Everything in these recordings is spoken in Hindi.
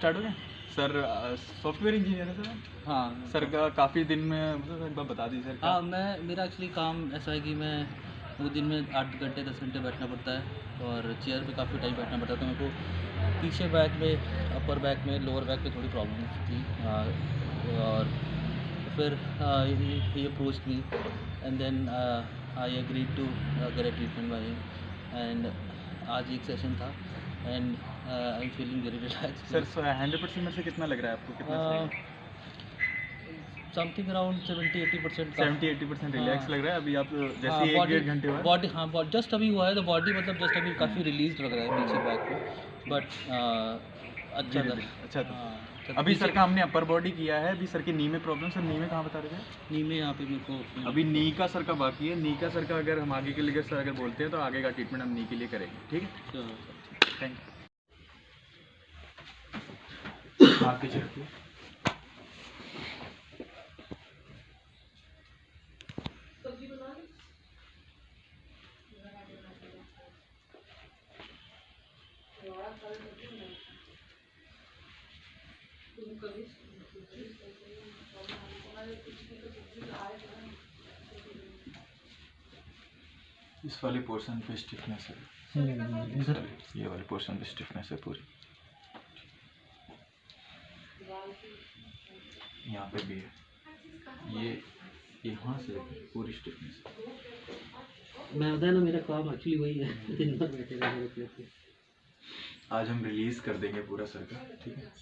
स्टार्ट हो गया सर। सॉफ्टवेयर इंजीनियर है सर। हाँ सर का काफ़ी दिन में मतलब एक बार बता दीजिए सर। हाँ मेरा एक्चुअली काम ऐसा है कि मैं वो दिन में 8 घंटे 10 घंटे बैठना पड़ता है और चेयर पे काफ़ी टाइम बैठना पड़ता है। तो मेरे को पीछे बैक में, अपर बैक में, लोअर बैक में थोड़ी प्रॉब्लम थी। और फिर he approached me and then I agreed to get a treatment by him. And आज एक सेशन था and I am feeling very relax sir 100% में से कितना लग रहा है आपको, कितना सही? Something around 70-80%। 70-80% रिलैक्स लग रहा है अभी आप जैसे ही बॉडी 1-1.5 घंटे बाद? बॉडी हाँ बॉडी जस्ट अभी हुआ है तो बॉडी मतलब जस्ट अभी काफ़ी रिलीज लग रहा है पीछे बैक पे। बट अच्छा था। अच्छा था। हाँ, अभी सर का हमने अपर बॉडी किया है, अभी सर की नी में प्रॉब्लम। सर नी में कहाँ बता रहे थे? नी में यहाँ पे मेरे को अभी नी का सर का बाकी है। नी का सर का अगर हम आगे के लिए सर अगर बोलते हैं तो आगे का ट्रीटमेंट हम नी के लिए करेंगे, ठीक है? Thank you. आप पीछे रखिए। इस वाले पोर्शन पे स्टिफनेस है, ये वाले पोर्शन पे स्टिफनेस है पूरी। यहाँ पे भी है, ये यहाँ से पूरी स्टिफनेस है। मैं बताया ना मेरा काम एक्चुअली वही है, दिन भर बैठे रहते। आज हम रिलीज कर देंगे पूरा सर का, ठीक है?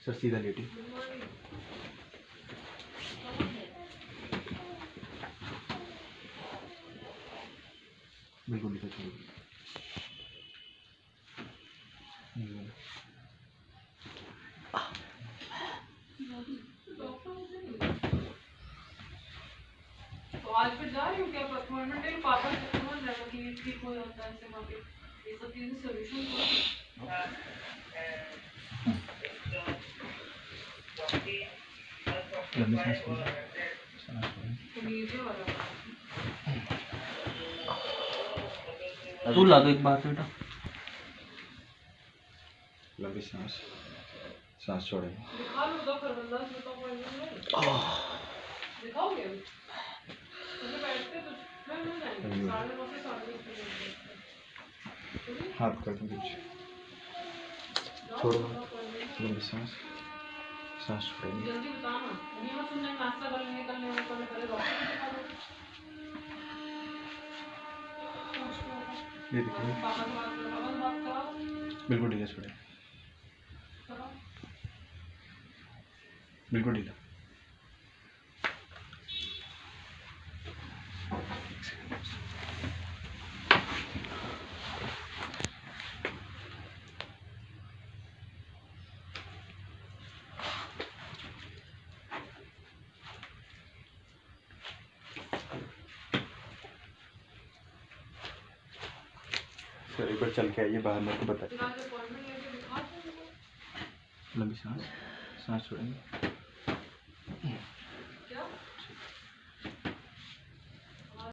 सर सीधा लेटी। बिल्कुल नहीं छोड़िए। तो आज फिर जा रही हूँ क्या अपॉइंटमेंट ले? पापा से समझ रहा कि ठीक हो जाता है, ऐसे वहाँ पे ये सब चीज़ें सोल्यूशन लंबी सांस लो, तू ला दो एक बार बेटा। लंबी सांस, सांस छोड़ेंगे। दिखा लो तो फिर बंदा से तो दिखाओगे बैठते तो मैं मिल जाएंगे 9:30 से 10:30 हाथ कर दो पीछे, छोड़ो लंबी सांस, सांस छोड़ेंगे। जल्दी बताना, नहीं मत सुनने नाश्ता कर लेंगे, कल नहीं कल पहले डॉक्टर को दिखा दो। ये देखिए पापा से बात कराओ। बिल्कुल ढीला छोड़े, बिल्कुल ढीला। सर एक बार चल के आइए बाहर, मेरे को बताइए। लंबी सांस, सांस छोड़ेंगे।